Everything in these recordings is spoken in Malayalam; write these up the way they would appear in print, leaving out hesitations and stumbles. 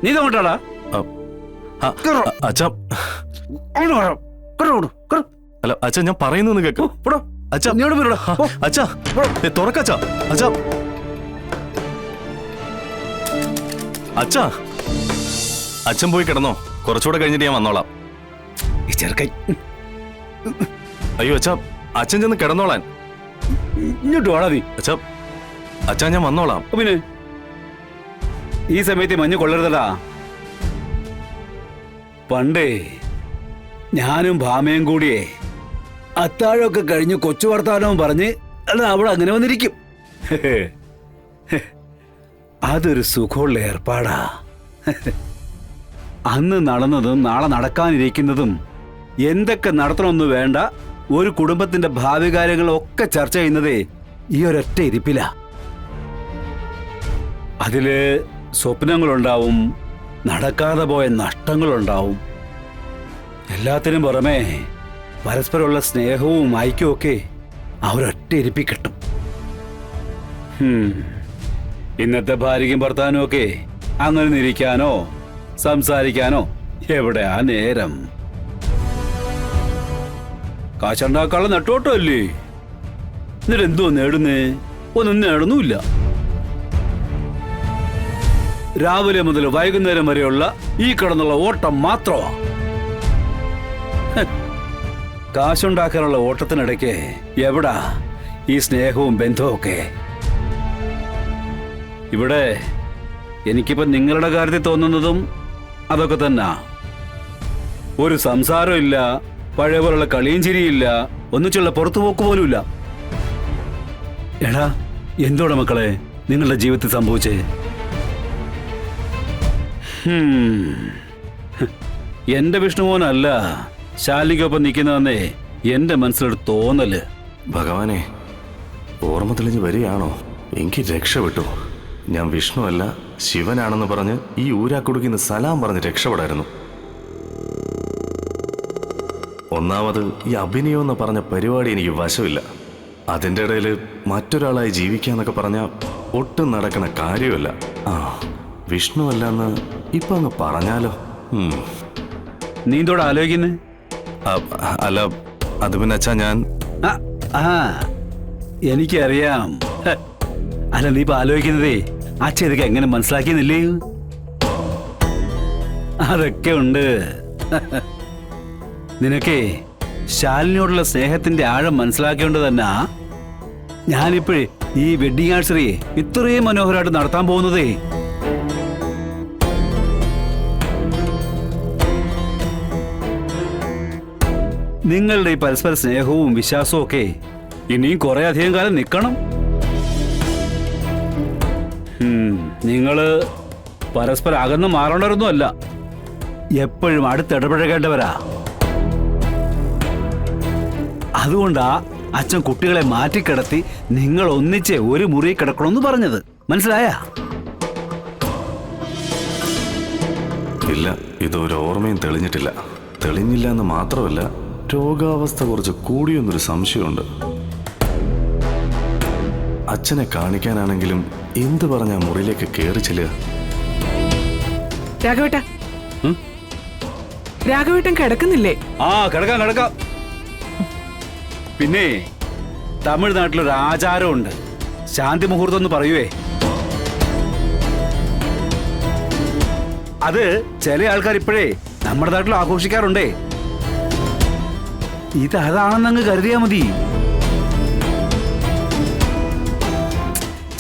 നീ ഇതോട്ടാടാ അച്ഛാ അല്ല അച്ഛാ ഞാൻ പറയുന്നു കേട്ടോ അച്ഛാ അച്ഛാ തുറക്കച്ചാ അച്ഛാ അച്ഛാ അച്ഛൻ പോയി കിടന്നോ, കുറച്ചുകൂടെ കഴിഞ്ഞിട്ട് ഞാൻ വന്നോളാം. അയ്യോ അച്ഛാ, അച്ഛൻ ചെന്ന് കിടന്നോളാൻ. ഇങ്ങോട്ട് വാടാ നീ. അച്ഛാ അച്ഛാ ഞാൻ വന്നോളാം. പിന്നെ ഈ സമയത്ത് മഞ്ഞ് കൊള്ളരുതടാ. പണ്ടേ ഞാനും ഭാമയും കൂടിയേ അത്താഴമൊക്കെ കഴിഞ്ഞ് കൊച്ചു വർത്താനവും പറഞ്ഞ് അല്ല അവിടെ അങ്ങനെ വന്നിരിക്കും. അതൊരു സുഖമുള്ള ഏർപ്പാടാ. അന്ന് നടന്നതും നാളെ നടക്കാനിരിക്കുന്നതും എന്തൊക്കെ നടത്തണമെന്ന് വേണ്ട ഒരു കുടുംബത്തിന്റെ ഭാവി കാര്യങ്ങളൊക്കെ ചർച്ച ചെയ്യുന്നതേ ഈ ഒരൊറ്റ ഇരിപ്പില. അതില് സ്വപ്നങ്ങളുണ്ടാവും, നടക്കാതെ പോയ നഷ്ടങ്ങളുണ്ടാവും. എല്ലാത്തിനും പുറമെ പരസ്പരമുള്ള സ്നേഹവും ഐക്യവും ഒക്കെ ആ ഒരൊറ്റ ഇരിപ്പി കിട്ടും. ഇന്നത്തെ ഭാര്യയ്ക്കും ഭർത്താനും ഒക്കെ അങ്ങനെ ഇരിക്കാനോ സംസാരിക്കാനോ എവിടെയാ നേരം? കാശുണ്ടാക്കാനുള്ള നെട്ടോട്ടമല്ലേ. എന്നിട്ട് എന്തോ നേടുന്നേ? ഒന്നും നേടുന്നുമില്ല. രാവിലെ മുതൽ വൈകുന്നേരം വരെയുള്ള ഈ കിടന്നുള്ള ഓട്ടം മാത്രമാ. കാശുണ്ടാക്കാനുള്ള ഓട്ടത്തിനിടയ്ക്ക് എവിടാ ഈ സ്നേഹവും ബന്ധവും ഒക്കെ? ഇവിടെ എനിക്കിപ്പോ നിങ്ങളുടെ കാര്യത്തിൽ തോന്നുന്നതും അതൊക്കെ തന്നെ. ഒരു സംസാരം ഇല്ല, പഴയ പോലുള്ള കളിയും ചിരിയില്ല, ഒന്നിച്ചുള്ള പുറത്തുപോക്ക് പോലുമില്ല. എടാ എന്തോടെ മക്കളെ നിങ്ങളുടെ ജീവിതത്തിൽ സംഭവിച്ചേ? എന്റെ വിഷ്ണുമോനല്ല ശാലിനിക്കൊപ്പം നിൽക്കുന്നതെന്നേ എന്റെ മനസ്സിലൊരു തോന്നല്. ഭഗവാനെ, ഓർമ്മ തെളിഞ്ഞ് വരികയാണോ? എനിക്ക് രക്ഷപ്പെട്ടു. ഞാൻ വിഷ്ണു അല്ല ശിവനാണെന്ന് പറഞ്ഞ് ഈ ഊരാക്കുടുക്കിന്ന് സലാം പറഞ്ഞ് രക്ഷപ്പെടായിരുന്നു. ഒന്നാമത് ഈ അഭിനയം എന്ന് പറഞ്ഞ പരിപാടി എനിക്ക് വശമില്ല. അതിൻ്റെ ഇടയിൽ മറ്റൊരാളായി ജീവിക്കാന്നൊക്കെ പറഞ്ഞാൽ ഒട്ടും നടക്കണ കാര്യമല്ല. വിഷ്ണു അല്ലെന്ന് ഇപ്പൊ അങ്ങ് പറഞ്ഞാലോ? നീ എന്തോടെ ആലോചിക്കുന്നേ? അല്ല അത് പിന്നെ അച്ഛാ ഞാൻ എനിക്കറിയാം. അല്ല നീ ഇപ്പൊ ആലോചിക്കുന്നതേ അച്ഛൻ ഇതൊക്കെ എങ്ങനെ മനസ്സിലാക്കിയെന്നില്ലേ? അതൊക്കെ ഉണ്ട്. നിനക്കേ ശാലിനിയോടുള്ള സ്നേഹത്തിന്റെ ആഴം മനസ്സിലാക്കിയോണ്ട് തന്നെ ഞാനിപ്പോഴേ ഈ വെഡിങ് ആനിവേഴ്സറി ഇത്രയും മനോഹരമായിട്ട് നടത്താൻ പോകുന്നതേ. നിങ്ങളുടെ ഈ പരസ്പര സ്നേഹവും വിശ്വാസവും ഒക്കെ ഇനിയും കുറെ അധികം കാലം നിൽക്കണം. നിങ്ങള് പരസ്പരം അകന്ന് മാറേണ്ടവരൊന്നും അല്ല, എപ്പോഴും അടുത്തിടപഴകേണ്ടവരാ. അതുകൊണ്ടാ അച്ഛൻ കുട്ടികളെ മാറ്റിക്കിടത്തി നിങ്ങൾ ഒന്നിച്ച് ഒരു മുറി കിടക്കണമെന്ന് പറഞ്ഞത്. മനസ്സിലായ? ഇല്ല, ഇതൊരു ഓർമ്മയും തെളിഞ്ഞിട്ടില്ല. തെളിഞ്ഞില്ല എന്ന് മാത്രമല്ല, രോഗാവസ്ഥ കുറച്ച് കൂടിയെന്നൊരു സംശയമുണ്ട്. അച്ഛനെ കാണിക്കാനാണെങ്കിലും എന്ത് പറഞ്ഞാ മുറിയിലേക്ക് കയറി ചെല്ലുക? രാഘവേട്ടൻ കിടക്കുന്നില്ലേ? കിടക്കാം. പിന്നെ തമിഴ്നാട്ടിലൊരു ആചാരമുണ്ട്, ശാന്തി മുഹൂർത്തം എന്ന് പറയുവേ. അത് ചില ആൾക്കാർ ഇപ്പോഴേ നമ്മുടെ നാട്ടിൽ ആഘോഷിക്കാറുണ്ടേ. ഇത് അതാണെന്നങ്ങ് കരുതിയാ മതി.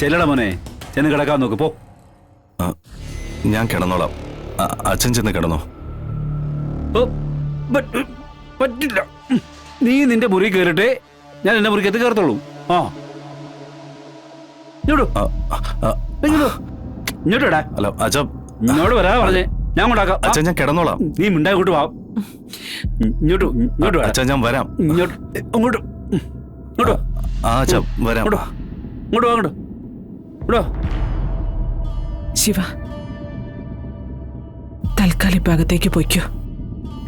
ചെല്ലട മോനെ, ചെന്ന് കിടക്കാൻ നോക്ക് പോ. ഞാൻ കിടന്നോളാം. അച്ഛൻ ചെന്ന് കിടന്നോ. പറ്റില്ല. നീ നിന്റെ മുറി കയറിട്ടെ ഞാൻ എന്റെ മുറിക്കകത്ത് കയറത്തുള്ളൂ. ഇങ്ങോട്ടാ. അല്ല അച്ഛാ, ഇങ്ങോട്ട് വരാ പറഞ്ഞേ. ഞാൻ കൊണ്ടാക്കാം. അച്ഛൻ ഞാൻ കിടന്നോളാം. നീ മിണ്ടായി കൂട്ട് വാ. ഇങ്ങോട്ട് അച്ഛാ ഞാൻ വരാം. ഇങ്ങോട്ട് അച്ഛാ വരാം. ഇങ്ങോട്ട് വാ. ശിവ, തൽക്കാലം ഇപ്പൊ അകത്തേക്ക് പൊയ്ക്കോ.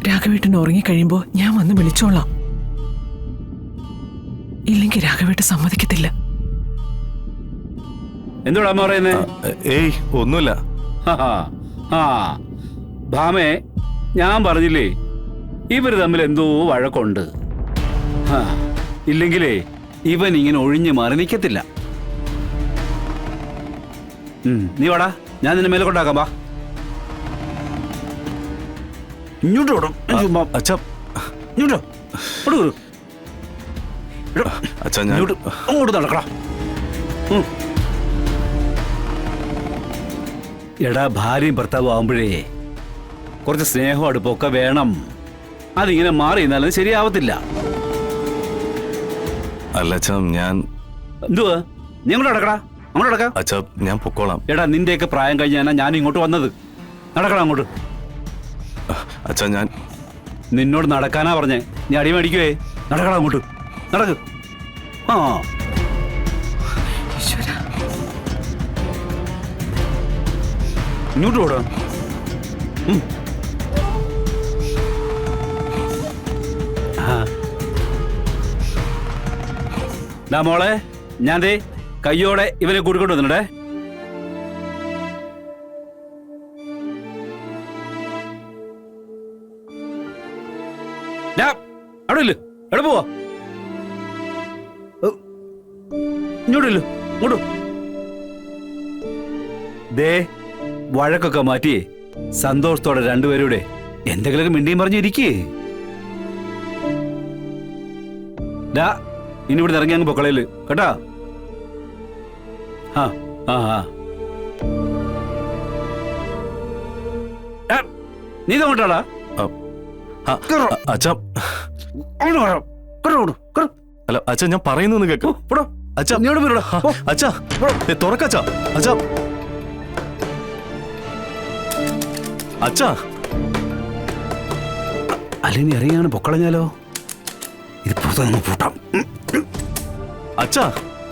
രാഘവേട്ടൻ ഉറങ്ങിക്കഴിയുമ്പോ ഞാൻ വന്ന് വിളിച്ചോളാം. ഇല്ലെങ്കിൽ രാഘവേട്ടൻ സമ്മതിക്കത്തില്ല. എന്തോടാ അമ്മ പറയുന്നേ? ഏയ് ഒന്നുമില്ല. ആ ഭാമേ, ഞാൻ പറഞ്ഞില്ലേ ഇവർ തമ്മിൽ എന്തോ വഴക്കുണ്ട്. ആ, ഇല്ലെങ്കിലേ ഇവൻ ഇങ്ങനെ ഒഴിഞ്ഞു മാറി നിൽക്കത്തില്ല. നീ വാടാ, ഞാൻ നിന്നെ മേലെ കൊണ്ടാക്കാം. വാ, ഇങ്ങോട്ട് ഓടും. അച്ഛാ ഇങ്ങോട്ടോ അച്ഛാ ഞാൻ അങ്ങോട്ട് നടക്കടാ. എടാ, ഭാര്യയും ഭർത്താവും ആവുമ്പോഴേ കുറച്ച് സ്നേഹവും അടുപ്പൊക്കെ വേണം. അതിങ്ങനെ മാറി എന്നാലും ശരിയാവത്തില്ല. അല്ല അച്ഛാ ഞാൻ എന്തുവാ നീ അങ്ങോട്ട് നടക്കടാ, അങ്ങോട്ട് നടക്കാം. അച്ഛാ ഞാൻ പൊക്കോളാം. എടാ, നിന്റെയൊക്കെ പ്രായം കഴിഞ്ഞാണ് ഞാൻ ഇങ്ങോട്ട് വന്നത്. നടക്കടാ അങ്ങോട്ട്. അച്ഛാ ഞാൻ നിന്നോട് നടക്കാനാ പറഞ്ഞേ, നീ അടി മേടിക്കുവേ. നടക്കടാ അങ്ങോട്ട്, നടക്ക്. ആ ഈശ്വരാ. ഇങ്ങോട്ട് ഓടാ. മോളെ, ഞാൻ ദേ കയ്യോടെ ഇവനെ കൂട്ടിക്കൊണ്ട് വന്നിട്ടേ. അവിടെ ഇല്ല, എവിടെ പോവാ? ഇങ്ങോട്ടില്ല, ഇങ്ങോട്ടു. ദേ വഴക്കൊക്കെ മാറ്റിയേ സന്തോഷത്തോടെ രണ്ടുപേരൂടെ എന്തെങ്കിലുമൊക്കെ മിണ്ടിയും പറഞ്ഞിരിക്കേ. ഇനി ഇവിടെ ഇറങ്ങി അങ്ങ് പൊക്കളയില് കേട്ടാ. ആ ആ ആ, നീ ഇതങ്ങോട്ടാടാ. അച്ഛാ അല്ല അച്ഛാ ഞാൻ പറയുന്നു കേൾക്കോ. അച്ഛാ അച്ഛാ തുറക്കച്ചാ. അച്ഛാ അച്ഛാ അല്ലെങ്കിൽ നീ ഇറങ്ങിയാണ് പൊക്കളഞ്ഞാലോ. ഇത് പുറത്തു പൂട്ടാം. അച്ഛാ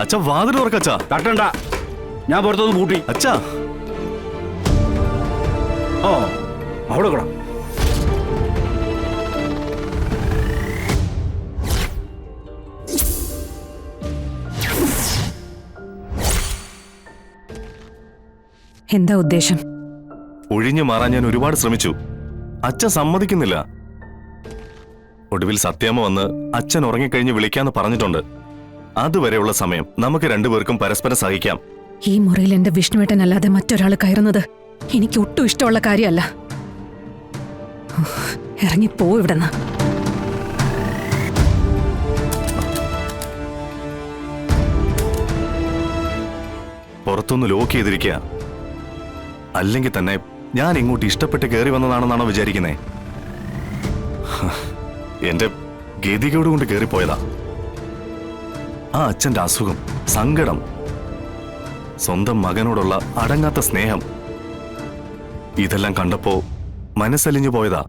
അച്ഛാ വാതിൽ തുറക്കച്ചാ. തട്ടണ്ട, ഞാൻ പുറത്തുനിന്ന് പൂട്ടി. അച്ഛാ ഓ അവിടെ കൂടാ. എന്താ ഉദ്ദേശം? ഒഴിഞ്ഞു മാറാൻ ഞാൻ ഒരുപാട് ശ്രമിച്ചു. അച്ഛൻ സമ്മതിക്കുന്നില്ല. ഒടുവിൽ സത്യാമ്മ വന്ന് അച്ഛൻ ഉറങ്ങിക്കഴിഞ്ഞ് വിളിക്കാന്ന് പറഞ്ഞിട്ടുണ്ട്. അതുവരെയുള്ള സമയം നമുക്ക് രണ്ടുപേർക്കും പരസ്പരം സഹിക്കാം. ഈ മുറിയിൽ എന്റെ വിഷ്ണുവേട്ടനല്ലാതെ മറ്റൊരാൾ കയറുന്നത് എനിക്ക് ഒട്ടും ഇഷ്ടമുള്ള കാര്യമല്ല. ഇറങ്ങിപ്പോ ഇവിടെന്ന്. പുറത്തൊന്ന് ലോക്ക് ചെയ്തിരിക്കുക. അല്ലെങ്കിൽ തന്നെ ഞാൻ ഇങ്ങോട്ട് ഇഷ്ടപ്പെട്ട് കയറി വന്നതാണെന്നാണോ വിചാരിക്കുന്നേ? എന്റെ ഗതികേട് കൊണ്ട് കയറിപ്പോയതാ. ആ അച്ഛന്റെ അസുഖം, സങ്കടം, സ്വന്തം മകനോടുള്ള അടങ്ങാത്ത സ്നേഹം, ഇതെല്ലാം കണ്ടപ്പോ മനസ്സലിഞ്ഞു പോയതാ.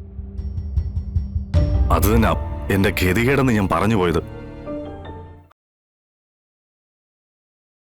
അത് തന്നെ എന്റെ ഗതികേടെന്ന് ഞാൻ പറഞ്ഞു പോയത്.